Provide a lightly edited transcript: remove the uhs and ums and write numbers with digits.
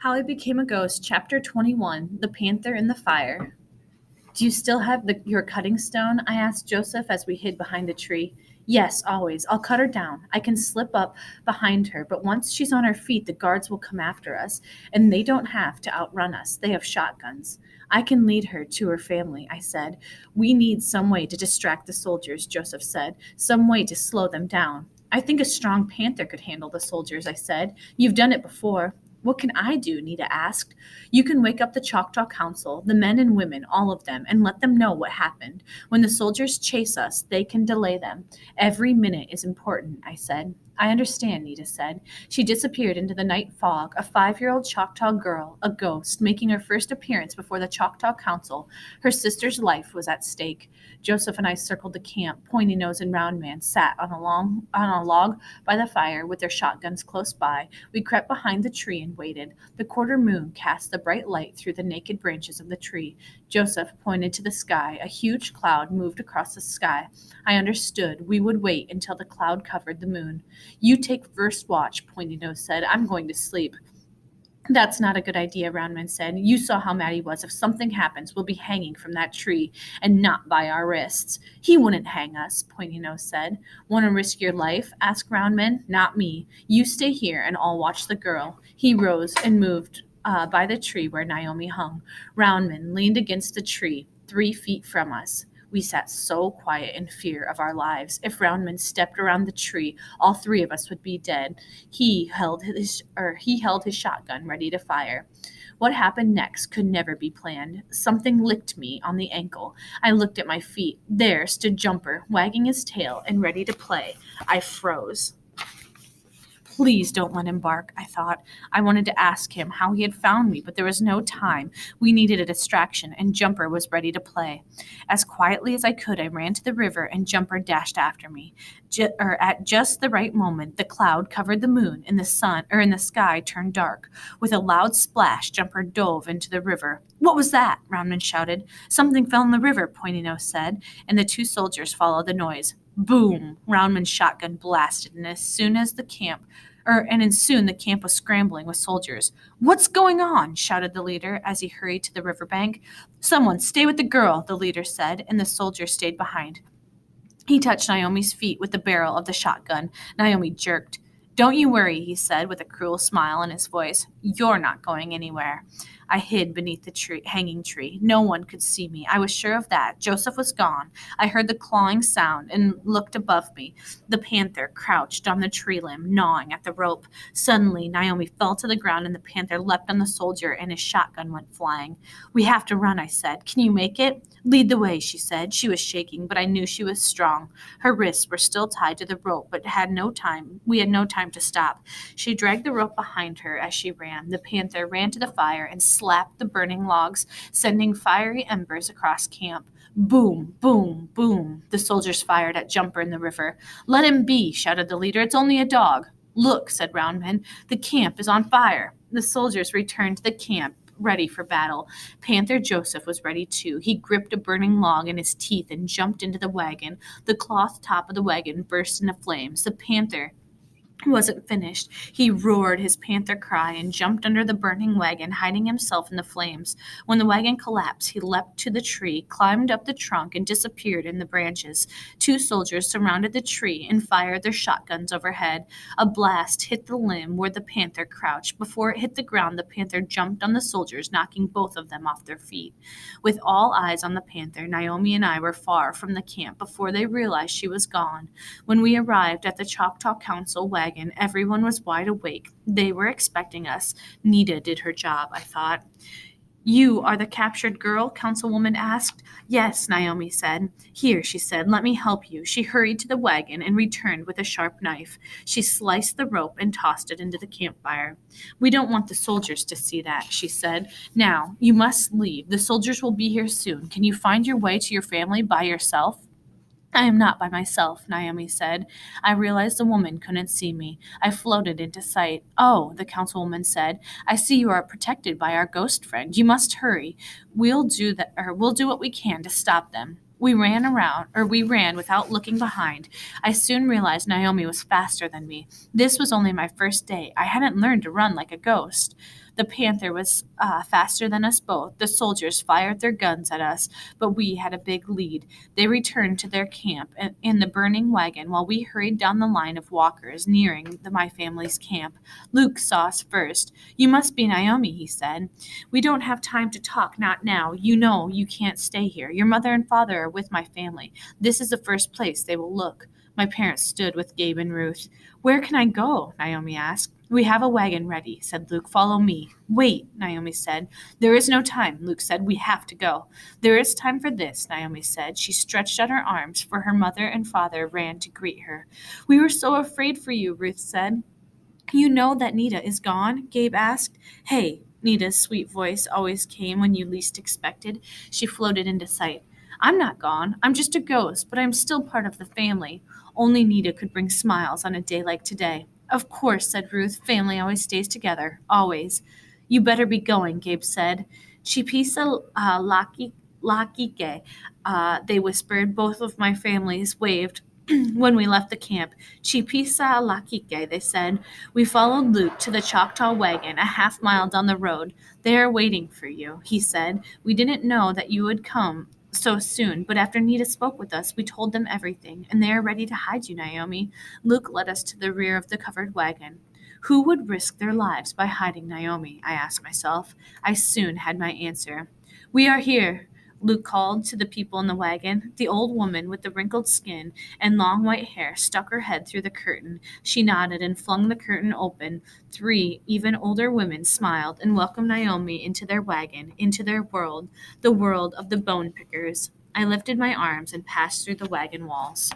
How I Became a Ghost, Chapter 21, The Panther in the Fire. Do you still have your cutting stone? I asked Joseph as we hid behind a tree. Yes, always. I'll cut her down. I can slip up behind her, but once she's on her feet, the guards will come after us, and they don't have to outrun us. They have shotguns. I can lead her to her family, I said. We need some way to distract the soldiers, Joseph said, some way to slow them down. I think a strong panther could handle the soldiers, I said. You've done it before. What can I do? Nita asked. You can wake up the Choctaw Council, the men and women, all of them, and let them know what happened. When the soldiers chase us, they can delay them. Every minute is important, I said. I understand, Nita said. She disappeared into the night fog, a 5-year-old Choctaw girl, a ghost, making her first appearance before the Choctaw Council. Her sister's life was at stake. Joseph and I circled the camp. Pointy Nose and Round Man sat on a log by the fire with their shotguns close by. We crept behind the tree and waited. The quarter moon cast the bright light through the naked branches of the tree. Joseph pointed to the sky. A huge cloud moved across the sky. I understood. We would wait until the cloud covered the moon. You take first watch, Pointy Nose said. I'm going to sleep. That's not a good idea, Roundman said. You saw how mad he was. If something happens, we'll be hanging from that tree, and not by our wrists. He wouldn't hang us, Pointy Nose said. Want to risk your life? Asked Roundman. Not me. You stay here, and I'll watch the girl. He rose and moved by the tree where Naomi hung. Roundman leaned against the tree, 3 feet from us. We sat so quiet in fear of our lives. If Roundman stepped around the tree, all 3 of us would be dead. He held his shotgun ready to fire. What happened next could never be planned. Something licked me on the ankle. I looked at my feet. There stood Jumper, wagging his tail and ready to play. I froze. Please don't let him bark, I thought. I wanted to ask him how he had found me, but there was no time. We needed a distraction, and Jumper was ready to play. As quietly as I could, I ran to the river, and Jumper dashed after me. At just the right moment, the cloud covered the moon, and the sky turned dark. With a loud splash, Jumper dove into the river. What was that? Roundman shouted. Something fell in the river, Pointy Nose said, and the 2 soldiers followed the noise. Boom! Roundman's shotgun blasted, and soon the camp was scrambling with soldiers. What's going on? Shouted the leader as he hurried to the riverbank. Someone stay with the girl, the leader said, and the soldiers stayed behind. He touched Naomi's feet with the barrel of the shotgun. Naomi jerked. Don't you worry, he said with a cruel smile in his voice. You're not going anywhere. I hid beneath the hanging tree. No one could see me. I was sure of that. Joseph was gone. I heard the clawing sound and looked above me. The panther crouched on the tree limb, gnawing at the rope. Suddenly, Naomi fell to the ground and the panther leapt on the soldier and his shotgun went flying. We have to run, I said. Can you make it? Lead the way, she said. She was shaking, but I knew she was strong. Her wrists were still tied to the rope, but we had no time to stop. She dragged the rope behind her as she ran. The panther ran to the fire and slapped the burning logs, sending fiery embers across camp. Boom, boom, boom. The soldiers fired at Jumper in the river. Let him be, shouted the leader. It's only a dog. Look, said Roundman. The camp is on fire. The soldiers returned to the camp, ready for battle. Panther Joseph was ready too. He gripped a burning log in his teeth and jumped into the wagon. The cloth top of the wagon burst into flames. The panther wasn't finished. He roared his panther cry and jumped under the burning wagon, hiding himself in the flames. When the wagon collapsed, he leapt to the tree, climbed up the trunk, and disappeared in the branches. 2 soldiers surrounded the tree and fired their shotguns overhead. A blast hit the limb where the panther crouched. Before it hit the ground, the panther jumped on the soldiers, knocking both of them off their feet. With all eyes on the panther, Naomi and I were far from the camp before they realized she was gone. When we arrived at the Choctaw Council wagon, everyone was wide awake. They were expecting us. Nita did her job, I thought. You are the captured girl? Councilwoman asked. Yes, Naomi said. Here, she said, let me help you. She hurried to the wagon and returned with a sharp knife. She sliced the rope and tossed it into the campfire. We don't want the soldiers to see that, she said. Now, you must leave. The soldiers will be here soon. Can you find your way to your family by yourself? I am not by myself, Naomi said. I realized the woman couldn't see me. I floated into sight. Oh, the councilwoman said. I see you are protected by our ghost friend. You must hurry. We'll do what we can to stop them. We ran without looking behind. I soon realized Naomi was faster than me. This was only my first day. I hadn't learned to run like a ghost. The Panther was faster than us both. The soldiers fired their guns at us, but we had a big lead. They returned to their camp in the burning wagon while we hurried down the line of walkers nearing my family's camp. Luke saw us first. You must be Naomi, he said. We don't have time to talk, not now. You know you can't stay here. Your mother and father are with my family. This is the first place they will look. My parents stood with Gabe and Ruth. Where can I go? Naomi asked. We have a wagon ready, said Luke. Follow me. Wait, Naomi said. There is no time, Luke said. We have to go. There is time for this, Naomi said. She stretched out her arms, for her mother and father ran to greet her. We were so afraid for you, Ruth said. You know that Nita is gone? Gabe asked. Hey, Nita's sweet voice always came when you least expected. She floated into sight. I'm not gone. I'm just a ghost, but I'm still part of the family. Only Nita could bring smiles on a day like today. Of course, said Ruth. Family always stays together. Always. You better be going, Gabe said. Chipisa Lakike, they whispered. Both of my families waved when we left the camp. Chipisa Lakike, they said. We followed Luke to the Choctaw wagon a half-mile down the road. They are waiting for you, he said. We didn't know that you would come so soon, but after Nita spoke with us, we told them everything, and they are ready to hide you, Naomi. Luke led us to the rear of the covered wagon. Who would risk their lives by hiding Naomi? I asked myself. I soon had my answer. We are here, Luke called to the people in the wagon. The old woman with the wrinkled skin and long white hair stuck her head through the curtain. She nodded and flung the curtain open. 3 even older women smiled and welcomed Naomi into their wagon, into their world, the world of the bone pickers. I lifted my arms and passed through the wagon walls.